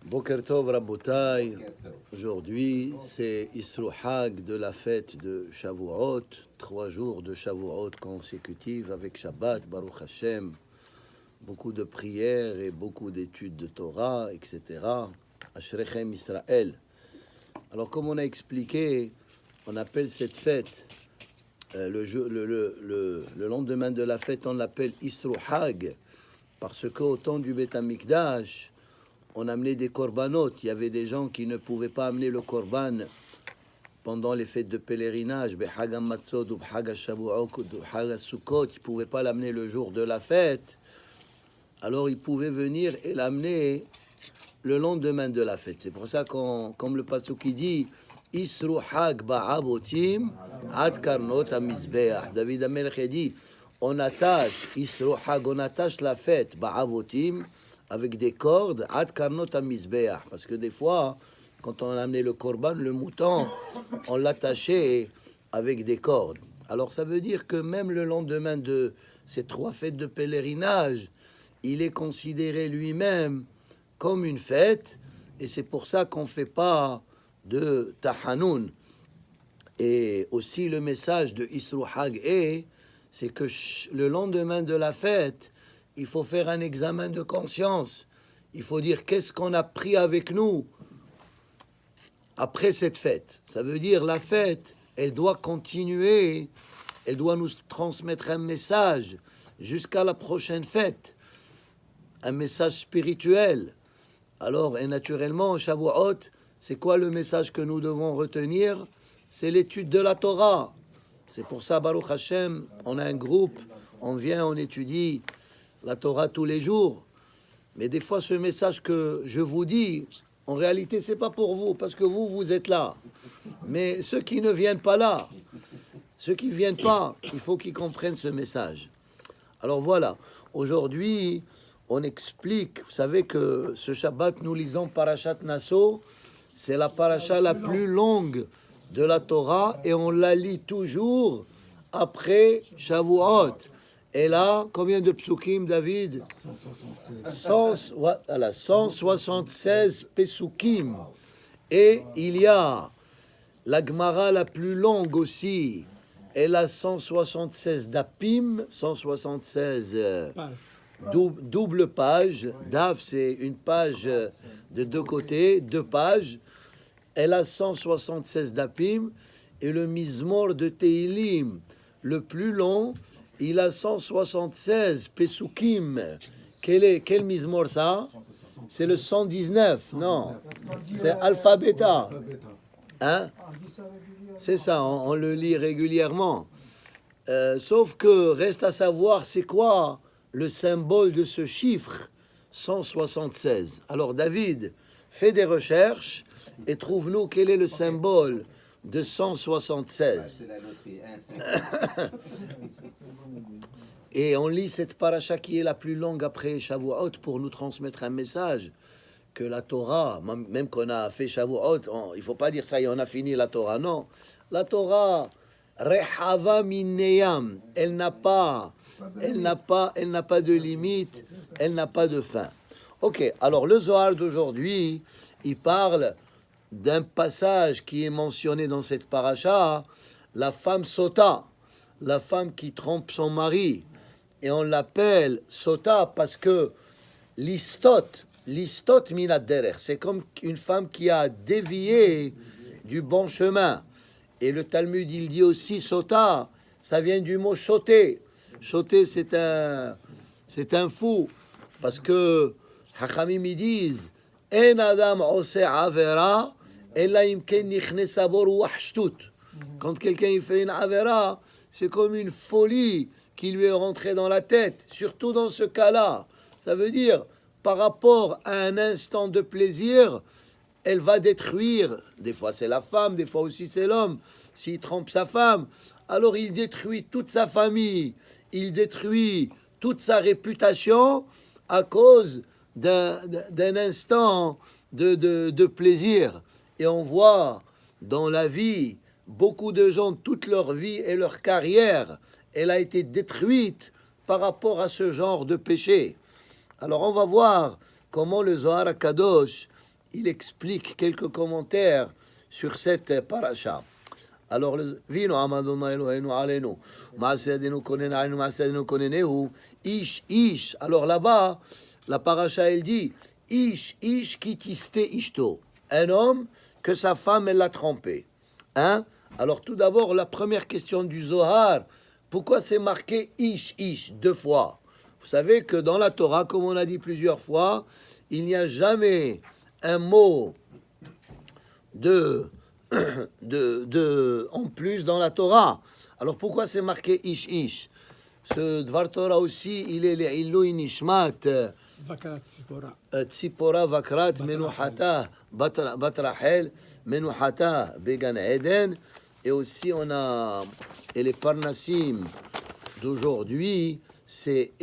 Boker Tov Rabotai. Aujourd'hui, c'est Isru Hag de la fête de Shavuot, 3 jours de Shavuot consécutifs avec Shabbat, Baruch Hashem, beaucoup de prières et beaucoup d'études de Torah, etc. Ashrechem Israël. Alors, comme on a expliqué, on appelle cette fête, le lendemain de la fête, on l'appelle Isru Hag, parce qu'au temps du Beth Amikdash, on amenait des korbanot. Il y avait des gens qui ne pouvaient pas amener le korban pendant les fêtes de pèlerinage, Behag HaMatzot ou Behag HaShavuot ou Behag HaSukkot, ils ne pouvaient pas l'amener le jour de la fête. Alors ils pouvaient venir et l'amener le lendemain de la fête. C'est pour ça qu'on, comme le pasuk qui dit, Isru Hag Ba'avotim Ad Karnot HaMizbeach. David HaMelech dit, on attache Isru Hag, on attache la fête Ba'avotim avec des cordes, ad karnot hamizbeach, parce que des fois, quand on amenait le korban, le mouton, on l'attachait avec des cordes. Alors ça veut dire que même le lendemain de ces 3 fêtes de pèlerinage, il est considéré lui-même comme une fête, et c'est pour ça qu'on ne fait pas de tahanoun. Et aussi le message de Isru Hag c'est que le lendemain de la fête, il faut faire un examen de conscience. Il faut dire qu'est-ce qu'on a pris avec nous après cette fête. Ça veut dire la fête, elle doit continuer, elle doit nous transmettre un message jusqu'à la prochaine fête, un message spirituel. Alors, et naturellement, Shavuot, c'est quoi le message que nous devons retenir? C'est l'étude de la Torah. C'est pour ça, Baruch Hashem, on a un groupe, on vient, on étudie la Torah tous les jours, mais des fois ce message que je vous dis, en réalité c'est pas pour vous, parce que vous êtes là, mais ceux qui ne viennent pas là, ceux qui viennent pas, il faut qu'ils comprennent ce message. Alors voilà, aujourd'hui on explique, vous savez que ce Shabbat nous lisons Parashat Naso, c'est la paracha la plus longue de la Torah et on la lit toujours après Shavuot. Et là, combien de psukim, David? 176 pesukim. Et il y a la Gemara la plus longue aussi. Elle a 176 dapim, 176 double page. Daf, c'est une page de 2 côtés, 2 pages. Elle a 176 dapim. Et le Mizmor de Teilim, le plus long, il a 176 pesukim. Quel Mizmor ça? C'est le 119, non? C'est Alpha Beta. Hein? C'est ça, on le lit régulièrement. Sauf que reste à savoir c'est quoi le symbole de ce chiffre 176. Alors David, fais des recherches et trouve-nous quel est le symbole de 176. Et on lit cette paracha qui est la plus longue après Shavuot pour nous transmettre un message que la Torah, même qu'on a fait Shavuot, il ne faut pas dire ça y est, on a fini la Torah, non. La Torah, Rehava Mineyam, elle n'a pas de limite, elle n'a pas de fin. Ok, alors le Zohar d'aujourd'hui, il parle d'un passage qui est mentionné dans cette paracha, la femme Sota, la femme qui trompe son mari, et on l'appelle Sota parce que listot minat derer, c'est comme une femme qui a dévié du bon chemin. Et le Talmud il dit aussi Sota, ça vient du mot choter. Choter c'est un fou, parce que Hachamim ils disent En adam ose avera ela im ken nichnesa bo ruach shtut. Quand quelqu'un il fait une avera, c'est comme une folie qui lui est rentrée dans la tête, surtout dans ce cas-là. Ça veut dire, par rapport à un instant de plaisir, elle va détruire, des fois c'est la femme, des fois aussi c'est l'homme, s'il trompe sa femme, alors il détruit toute sa famille, il détruit toute sa réputation à cause d'un instant de plaisir. Et on voit dans la vie, beaucoup de gens, toute leur vie et leur carrière, elle a été détruite par rapport à ce genre de péché. Alors on va voir comment le Zohar HaKadosh, il explique quelques commentaires sur cette paracha. Alors, Vino Amadonna Elohenu Alenu, Maasedenu Konenanu, Maasedenu Konenehu, Ish. Alors là-bas, la paracha, elle dit Ish qui tiste Ishto. Un homme que sa femme, elle l'a trompé. Hein? Alors, tout d'abord, la première question du Zohar, pourquoi c'est marqué Ish 2 fois? Vous savez que dans la Torah, comme on a dit plusieurs fois, il n'y a jamais un mot en plus dans la Torah. Alors pourquoi c'est marqué Ish? Ce Dvar Torah aussi, il est l'Ilui Nishmat Tzipora Vakrat Menuhata Bat Rachel Menuhata Began Eden. Et aussi on a et les Parnasim d'aujourd'hui, c'est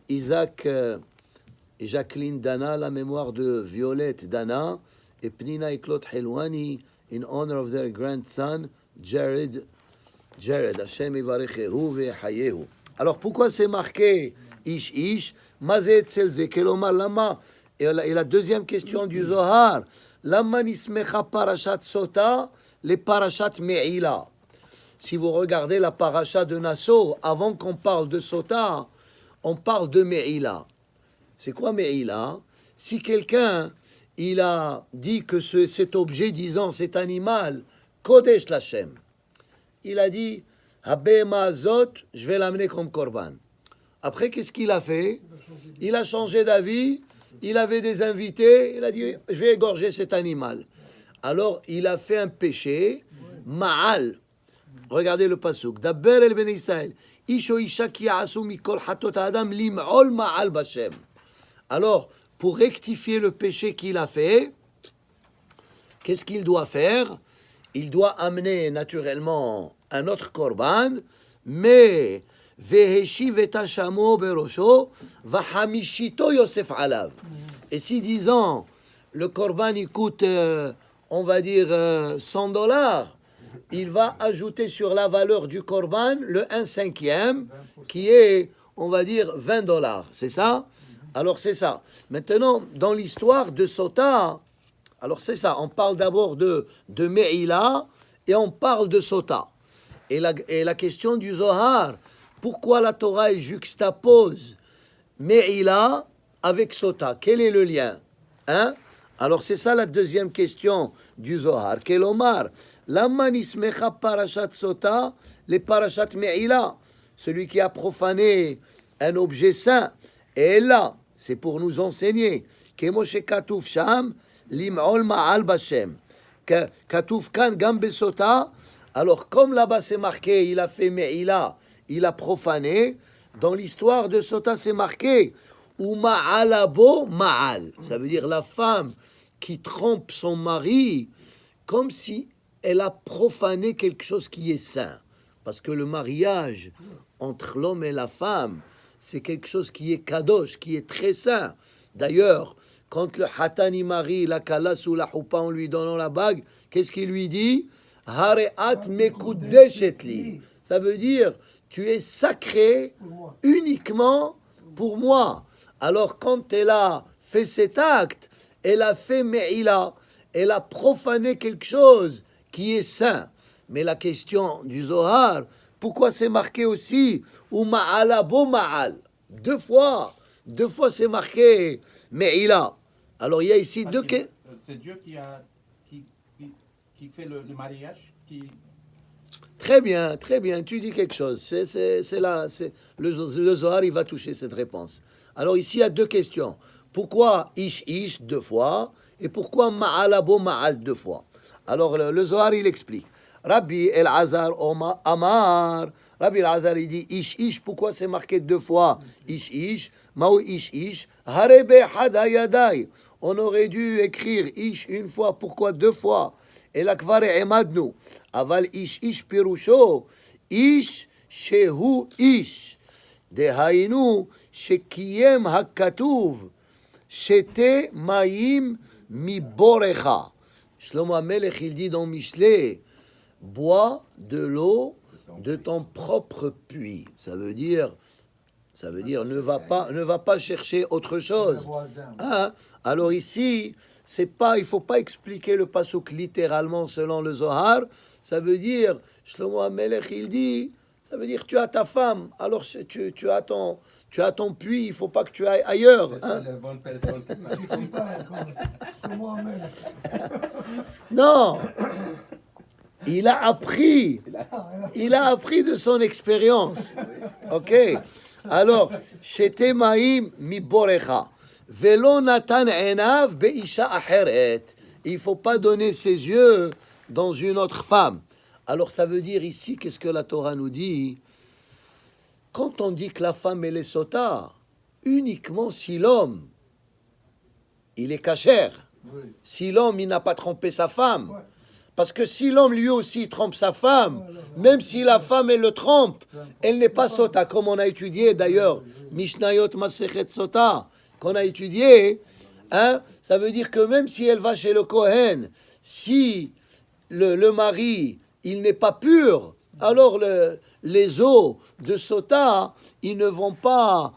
Isaac et Jacqueline Dana, la mémoire de Violette Dana, et Pnina et Claude Helwani, in honor of their grandson, Jared, Hashem Yivarechehu ve'chayehu. Alors, pourquoi c'est marqué Ish? Mazet Selze, Kelomar Lama. Et la deuxième question du Zohar, Lama nismecha parashat Sota, les parashat Me'ila. Si vous regardez la paracha de Nassau, avant qu'on parle de Sota, on parle de Me'ila. C'est quoi Me'ila? Si quelqu'un il a dit que cet objet, disant cet animal, Kodesh Lachem, il a dit Habema Azot, je vais l'amener comme Korban. Après, qu'est-ce qu'il a fait? Il a changé d'avis, il avait des invités, il a dit je vais égorger cet animal. Alors, il a fait un péché, Ma'al. Regardez le pasuk. Daber el ben Israël. Isho isha ki ya'asu mikol hatot adam lim'ol ma'al bashem. Alors, pour rectifier le péché qu'il a fait, qu'est-ce qu'il doit faire? Il doit amener naturellement un autre korban, mais veheshiv et hashamo berosho vahamishito yosef alav. Et si disons le korban il coûte, on va dire $100, il va ajouter sur la valeur du korban le 1/5 qui est, on va dire, $20. C'est ça? Alors c'est ça. Maintenant, dans l'histoire de Sota, alors c'est ça, on parle d'abord de Me'ila et on parle de Sota. Et la question du Zohar, pourquoi la Torah juxtapose Me'ila avec Sota? Quel est le lien? Hein? Alors c'est ça la deuxième question du Zohar. Kelomar, Lama nismecha parashat Sota, les parashat Me'ila, celui qui a profané un objet saint. Et là, c'est pour nous enseigner que Moshe Katouf Sham, Lim'ol Ma'al Bashem, que Katouf Kan Gambe Sota. Alors, comme là-bas c'est marqué, il a fait Me'ila, il a profané. Dans l'histoire de Sota, c'est marqué ou Ma'alabo Ma'al. Ça veut dire la femme qui trompe son mari comme si elle a profané quelque chose qui est saint. Parce que le mariage entre l'homme et la femme, c'est quelque chose qui est kadosh, qui est très saint. D'ailleurs, quand le hatani marie la kala sous la choupa en lui donnant la bague, qu'est-ce qu'il lui dit? Hareat mekudeshetli. Ça veut dire, tu es sacré uniquement pour moi. Alors, quand elle a fait cet acte, elle a fait me'ila, elle a profané quelque chose qui est saint. Mais la question du Zohar, pourquoi c'est marqué aussi ou ma'ala bo ma'al? Deux fois c'est marqué me'ila. Alors il y a ici deux questions. C'est Dieu qui fait le mariage qui... Très bien, tu dis quelque chose. C'est là, le Zohar, il va toucher cette réponse. Alors ici, il y a deux questions. Pourquoi ish 2 fois et pourquoi ma'alabo ma'al 2 fois? Alors le Zohar, il explique. Rabbi El-Azar Amar. Rabbi El-Azar, il dit ish, pourquoi c'est marqué 2 fois ish, ma'ou ish, harebe hadayadai. On aurait dû écrire ish 1 fois, pourquoi 2 fois? Et la kvare emadnu. Aval ish pirusho, ish shehu ish. Dehainu shekiyem hakatuv, shete maim mi borecha. Shlomo HaMelech, il dit dans Mishlei, bois de l'eau de ton propre puits. Ça veut dire, Ça veut dire ne va pas chercher autre chose. Hein? Alors ici, c'est pas, il faut pas expliquer le pasuk littéralement selon le Zohar. Ça veut dire, Shlomo HaMelech, il dit, ça veut dire tu as ta femme, alors tu as ton puits, il faut pas que tu ailles ailleurs. C'est Hein? ça, la bonne personne qui m'a Non, il a appris de son expérience. Ok. Alors, Shete Maim mi borecha, velo natan enav beisha acheret. Il faut pas donner ses yeux dans une autre femme. Alors, ça veut dire ici, qu'est-ce que la Torah nous dit? Quand on dit que la femme elle est sota, uniquement si l'homme il est cachère, si l'homme il n'a pas trompé sa femme. Parce que si l'homme lui aussi trompe sa femme, même si la femme elle le trompe, elle n'est pas sota, comme on a étudié d'ailleurs, Mishnayot Masechet Sota, qu'on a étudié, hein, ça veut dire que même si elle va chez le Kohen, si le mari il n'est pas pur, alors les os de sota, ils ne vont pas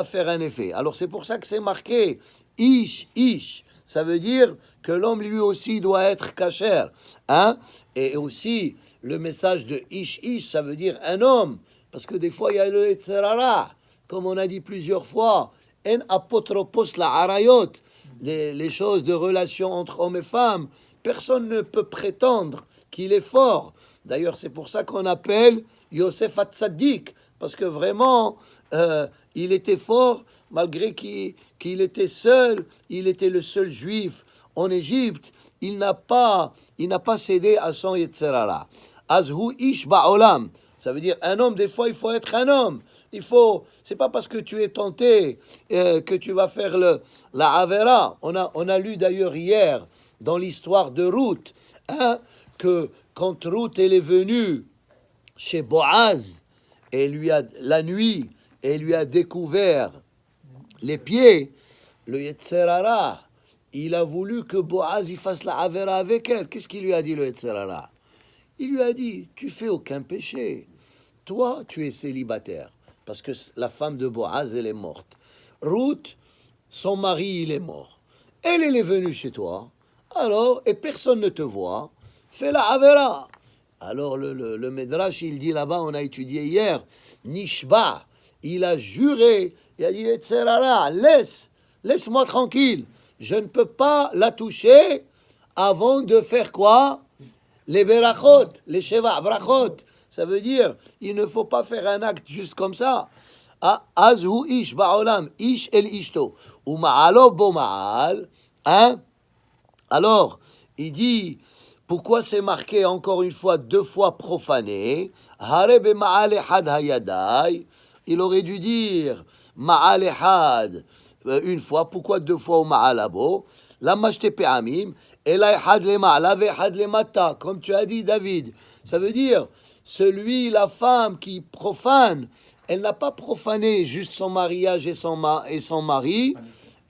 faire un effet. Alors c'est pour ça que c'est marqué ish, ish. Ça veut dire que l'homme lui aussi doit être kasher, hein? Et aussi le message de ish, ish, ça veut dire un homme, parce que des fois il y a le etzerara, comme on a dit plusieurs fois, en apotropos la arayot, les choses de relation entre hommes et femmes. Personne ne peut prétendre qu'il est fort. D'ailleurs, c'est pour ça qu'on appelle Yosef Hatzadik, parce que vraiment, il était fort, malgré qu'il était seul, il était le seul juif en Égypte, il n'a pas cédé à son Yetzerara. Azhu ish ba'olam, ça veut dire un homme, des fois, il faut être un homme. C'est pas parce que tu es tenté que tu vas faire la Avera. On a lu d'ailleurs hier, dans l'histoire de Ruth, hein, que quand Ruth elle est venue chez Boaz et la nuit et lui a découvert les pieds, le Yetzerara, il a voulu que Boaz il fasse la Avera avec elle. Qu'est-ce qu'il lui a dit le Yetzerara? Il lui a dit, tu fais aucun péché, toi tu es célibataire, parce que la femme de Boaz elle est morte. Ruth, son mari il est mort, elle est venue chez toi. Alors, et personne ne te voit, fais la Avera. Alors, le Medrash, il dit là-bas, on a étudié hier, Nishba, il a juré, il a dit, Etzerara, laisse-moi tranquille, je ne peux pas la toucher avant de faire quoi? Les berachot, les sheva brachot. Ça veut dire, il ne faut pas faire un acte juste comme ça. Azhu ish ba'olam, ish el ishto, ou ma'alo bo ma'al, hein? Alors, il dit, pourquoi c'est marqué encore une fois, 2 fois profané? Harebe ma'al ehad hayadai. Il aurait dû dire ma'al ehad une fois. Pourquoi 2 fois au ma'alabo? La machete pe'amim. Et la ehad le ma'ala ve ehad le mata. Comme tu as dit, David. Ça veut dire, la femme qui profane, elle n'a pas profané juste son mariage et son mari.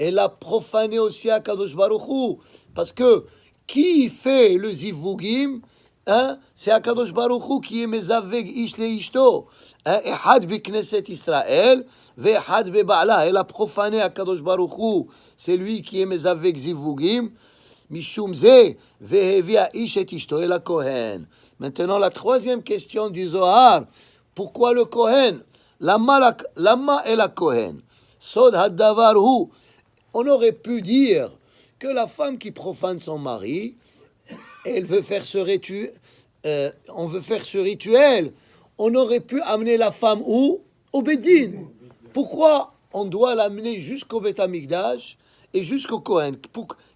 Elle a profané aussi à Kadosh Baruch Hu, parce que qui fait le zivugim, hein, c'est Akadosh Baruch Hu qui est mezaveg ish le ishto, ehad bi Knesset Israël, ve ehad be Ba'ala. Elle a profané Akadosh Baruch Hu, c'est lui qui est mezaveg zivugim, mishum ze vehevia ish et ishto el Kohen. Maintenant la troisième question du Zohar, pourquoi le Kohen? Lama et la Kohen. Sod hadavar hu. On aurait pu dire que la femme qui profane son mari, elle veut faire ce rituel, on veut faire ce rituel. On aurait pu amener la femme où? Au Bédin. Pourquoi on doit l'amener jusqu'au Beth Amikdash et jusqu'au Kohen?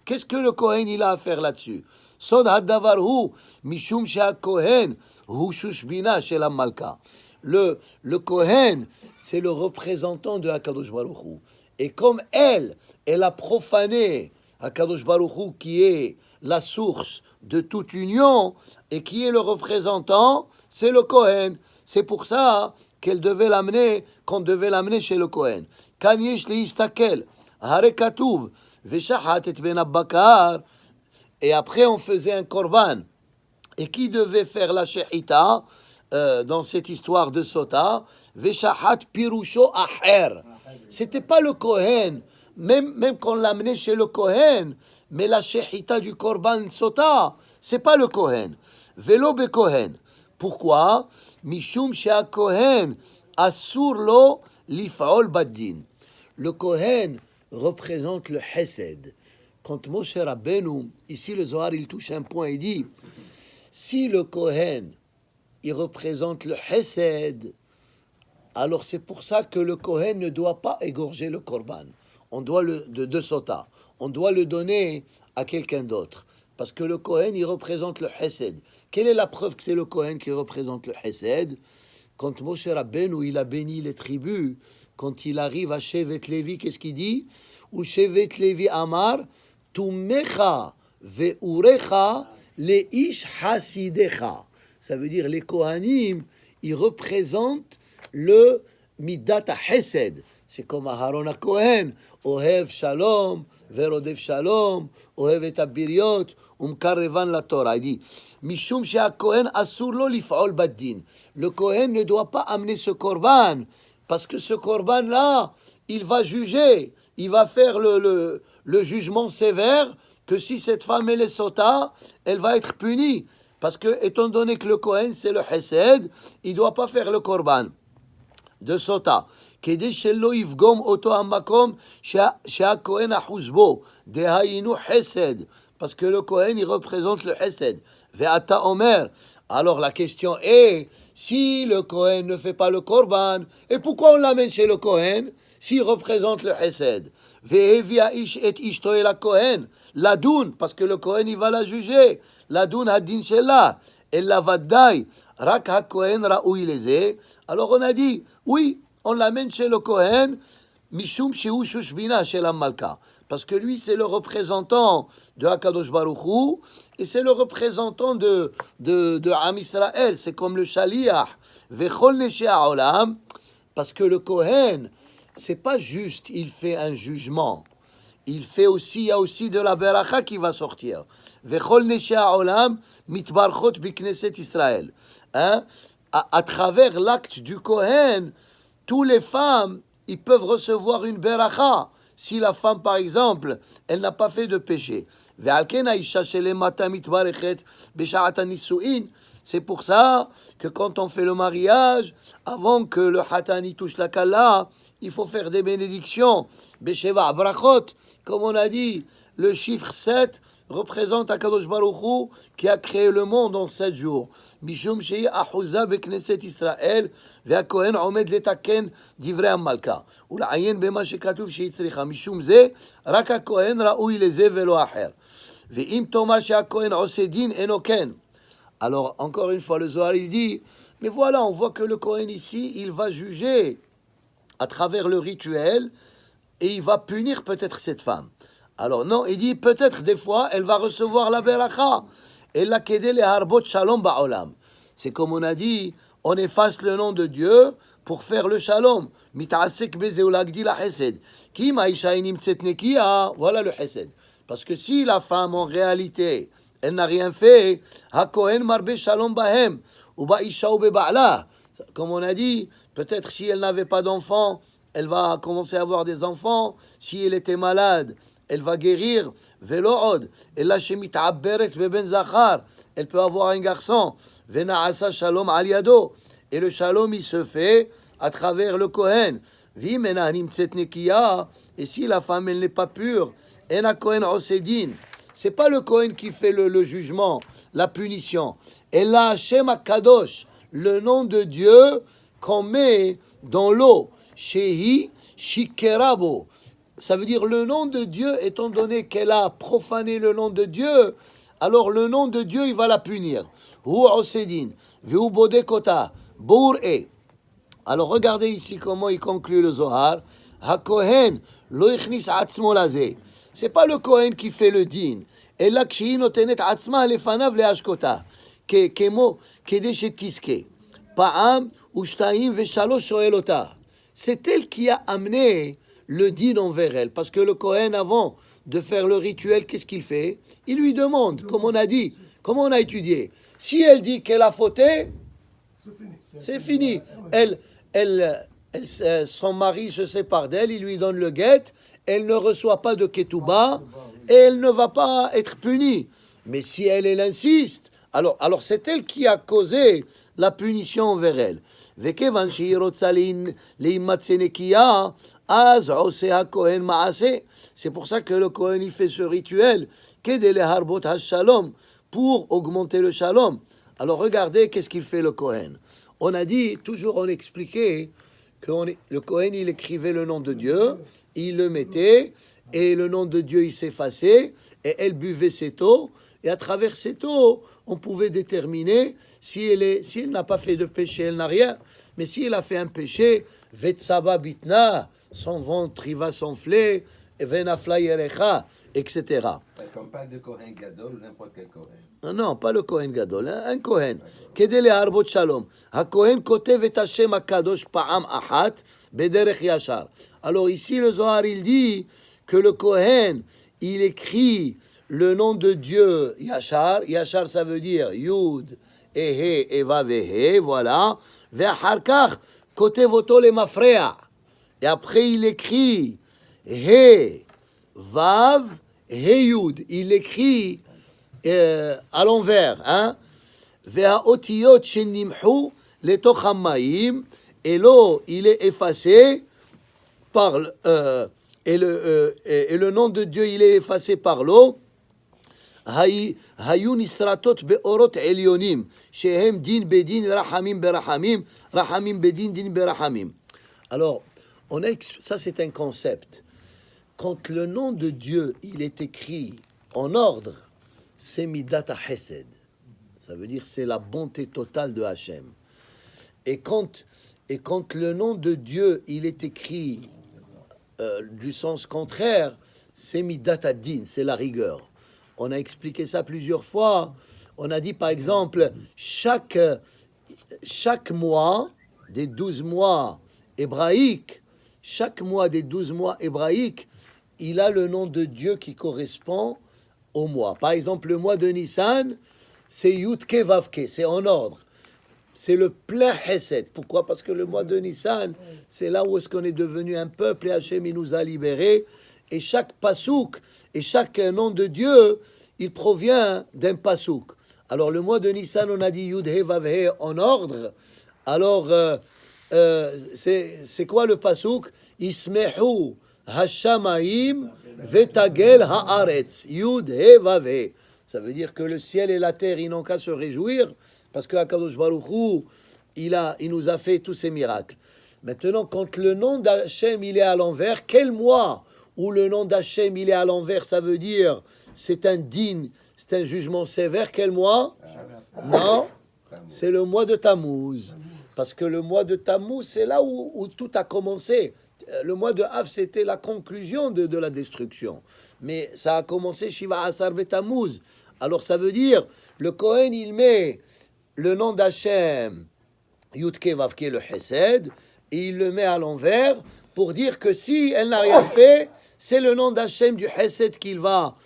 Qu'est-ce que le Kohen il a à faire là-dessus? Sod hadavar hu mishum shea Kohen hu shushbina shel malka. Le Kohen, c'est le représentant de Hakadosh Baruch Hu. Et comme elle a profané Hakadosh Baruch Hu, qui est la source de toute union, et qui est le représentant, c'est le Kohen. C'est pour ça qu'on devait l'amener chez le Kohen. Kan yesh leistakel, hare katuv, veshachat et ben abbakar. Et après, on faisait un korban. Et qui devait faire la shechita? dans cette histoire de Sota, Veshahat Pirusho Aher. C'était pas le Kohen, même qu'on l'amenait chez le Kohen, mais la Shechita du Korban Sota, c'est pas le Kohen. Velo be Kohen. Pourquoi? Mishum Shea Kohen Asur lo lif'ol baddin. Le Kohen représente le Hesed. Quand Moshe Rabbeinu, ici le Zohar, il touche un point et dit, si le Kohen, il représente le Hesed, alors c'est pour ça que le Kohen ne doit pas égorger le Korban. On doit de Sota. On doit le donner à quelqu'un d'autre. Parce que le Kohen, il représente le Hesed. Quelle est la preuve que c'est le Kohen qui représente le Hesed? Quand Moshe Rabbeinu, il a béni les tribus, quand il arrive à Shevet Levi, qu'est-ce qu'il dit? Ou Shevet Levi Amar, Tumecha ve'urecha leish hasidecha. Ça veut dire les Kohanim, ils représentent le Midat HaHesed. C'est comme Aharon HaKohen, Ohev Shalom, Verodev Shalom, Ohev et Abiriot, Umkarevan la Torah. Il dit, Mishum Kohen Asur lo lif'ol baddin. Le Kohen ne doit pas amener ce korban, parce que ce korban-là, il va juger, il va faire le jugement sévère, que si cette femme elle est sota, elle va être punie. Parce que, étant donné que le Kohen, c'est le Hesed, il ne doit pas faire le korban de sota. כדי שלא יפגום אותו המקום שהכהן אחוז בו, דהיינו חסד, parce que le Kohen, il représente le Hesed. Ve'ata Omer. Alors la question est, si le Kohen ne fait pas le Korban, et pourquoi on l'amène chez le Kohen s'il représente le Hesed? Ve'evia ish et ishto el Kohen, l'adun, parce que le Kohen, il va la juger. L'adun hadin shela, el lavadai, rak ha-Kohen ra'ui leze. Alors on a dit, oui, on l'amène chez le Kohen, Mishum Sheu Shushbina chez la Malka. Parce que lui, c'est le représentant de Hakadosh Baruch Hu, et c'est le représentant de Am Israël. C'est comme le Shaliach. Vechol Neshe Ha'olam. Parce que le Kohen, c'est pas juste, il fait un jugement. Il fait aussi, il y a aussi de la beracha qui va sortir. Vechol Neshe Ha'olam, mitbarchot bikneset Israël. Hein? À travers l'acte du Kohen, tous les femmes, ils peuvent recevoir une beracha. Si la femme, par exemple, elle n'a pas fait de péché. C'est pour ça que quand on fait le mariage, avant que le hatani touche la kala, il faut faire des bénédictions. Besheva brachot, comme on a dit, le chiffre 7 représente Akadosh Baruch Hu qui a créé le monde en 7 jours. Mishum shei ahuza bekneset Israël ve'akohen omed letaken divrei hamalka ula'ayin bema shekatuv sheitzricha mishum ze rak hakohen ra'ui leze velo acher ve'im tomar shehakohen ose din eno ken. Alors encore une fois le Zohar il dit, mais voilà, on voit que le Kohen ici il va juger à travers le rituel et il va punir peut-être cette femme. Alors non, il dit peut-être des fois elle va recevoir la beracha et la kedé le harbot shalom ba'olam. C'est comme on a dit, on efface le nom de Dieu pour faire le shalom. Mit'asek beze ulagdi la hesed. Ki ma'isha nimtzet nekiya, voilà le hesed. Parce que si la femme en réalité elle n'a rien fait, ha kohen marbe shalom bahem ou ba'isha ou beba'la. Comme on a dit, peut-être si elle n'avait pas d'enfants, elle va commencer à avoir des enfants. Si elle était malade, elle va guérir, velo'od, et la shemit abberet beben zachar, elle peut avoir un garçon, vena'asa shalom aliado, et le shalom il se fait à travers le Kohen, vimena nimtzet nekiya, et si la femme elle n'est pas pure, ena Kohen osedin, c'est pas le Kohen qui fait le jugement, la punition, et la Hashem akadosh, le nom de Dieu qu'on met dans l'eau, shehi shikerabo. Ça veut dire le nom de Dieu, étant donné qu'elle a profané le nom de Dieu, alors le nom de Dieu, il va la punir. Hu osedin, vu bodekota, bour e. Alors regardez ici comment il conclut le Zohar. Ha-Kohen lo ichnis atzmo laze. C'est pas le Kohen qui fait le din. Et là, kshihi notenet atzma lefanav leashkota. Kemo kede shetiske. Pa'am ushtaim veshalosh shoelota. C'est elle qui a amené le din envers elle. Parce que le Kohen, avant de faire le rituel, qu'est-ce qu'il fait? Il lui demande, comme on a dit, comme on a étudié. Si elle dit qu'elle a fauté, C'est fini. Son mari se sépare d'elle, il lui donne le guet, elle ne reçoit pas de ketouba et elle ne va pas être punie. Mais si elle insiste, alors c'est elle qui a causé la punition envers elle. וכיוון שהיא רוצה להימצא נקייה, אז עושה הכהן מעשה. C'est pour ça que le Kohen il fait ce rituel, כדי להרבות השלום, pour augmenter le shalom. Alors regardez qu'est-ce qu'il fait le Kohen. On a dit, toujours on expliquait, que le Kohen il écrivait le nom de Dieu, il le mettait, et le nom de Dieu il s'effaçait, et elle buvait cette eau, et à travers cette eau, on pouvait déterminer si elle n'a pas fait de péché, elle n'a rien. Mais si elle a fait un péché, Vetsaba bitna, son ventre il va s'enfler, Venafla yerecha, etc. Parce qu'on parle de Kohen Gadol ou n'importe quel Kohen. Non, pas le Kohen Gadol, hein, un Kohen. כדי להרבות שלום. הכהן כותב את השם הקדוש פעם אחת בדרך ישר. Alors ici, le Zohar, il dit que le Kohen, il écrit le nom de Dieu Yachar. Yachar, ça veut dire Yud, Ehe, Eva, Vehe, voilà. ואחר כך כותב אותו למפרע. Et après, il écrit He, Vav, He, Yud. Il écrit à l'envers, hein? והאותיות שנמחו לתוך המים, et l'eau, il est effacé par et le nom de Dieu, il est effacé par l'eau. היו נסרטות באורות עליונים, שהם דין בדין רחמים ברחמים, רחמים בדין דין ברחמים. Alors, ça c'est un concept. Quand le nom de Dieu, il est écrit en ordre, c'est Midat HaChesed. Ça veut dire c'est la bonté totale de Hachem. Et quand le nom de Dieu, il est écrit du sens contraire, c'est Midat HaDin, c'est la rigueur. On a expliqué ça plusieurs fois. On a dit par exemple, chaque mois des 12 mois hébraïques, il a le nom de Dieu qui correspond au mois. Par exemple, le mois de Nissan, c'est Yudke Vavke, c'est en ordre. C'est le plein Hesed. Pourquoi? Parce que le mois de Nissan, c'est là où est-ce qu'on est devenu un peuple et Hachem, il nous a libérés. Et chaque pasouk et chaque nom de Dieu, il provient d'un pasouk. Alors, le mois de Nissan, on a dit Yud He Vav He en ordre. Alors, c'est quoi le pasouk? Ismehu Hashamaim Vetagel Haaretz. Yud He Vav He. Ça veut dire que le ciel et la terre, ils n'ont qu'à se réjouir parce que Akadosh Baruch Hu, il nous a fait tous ces miracles. Maintenant, quand le nom d'Hachem, il est à l'envers, quel mois où le nom d'Hachem, il est à l'envers, ça veut dire c'est un din, c'est un jugement sévère. Quel mois? Non, c'est le mois de Tammuz. Parce que le mois de Tammuz, c'est là où tout a commencé. Le mois de Av, c'était la conclusion de la destruction. Mais ça a commencé Shiva Asar Tammuz. Alors ça veut dire, le Kohen, il met le nom d'Hachem, Yudke Vavke, le Hesed, et il le met à l'envers pour dire que si elle n'a rien fait, c'est le nom d'Hachem du Hesed qu'il va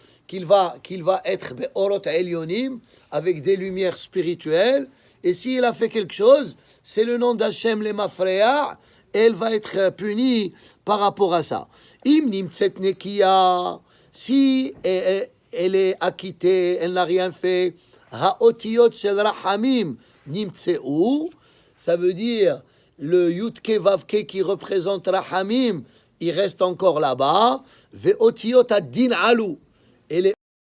être Be'orot Elyonim, avec des lumières spirituelles. Et s'il a fait quelque chose, c'est le nom d'Hachem les Mafreya, et elle va être punie par rapport à ça. Im nimtset nekiya, si elle est acquittée, elle n'a rien fait, ha'otiyot shel rahamim nimtseu, ça veut dire le yudke vavke qui représente rahamim, il reste encore là-bas, ve'otiyot ad-din alu, et les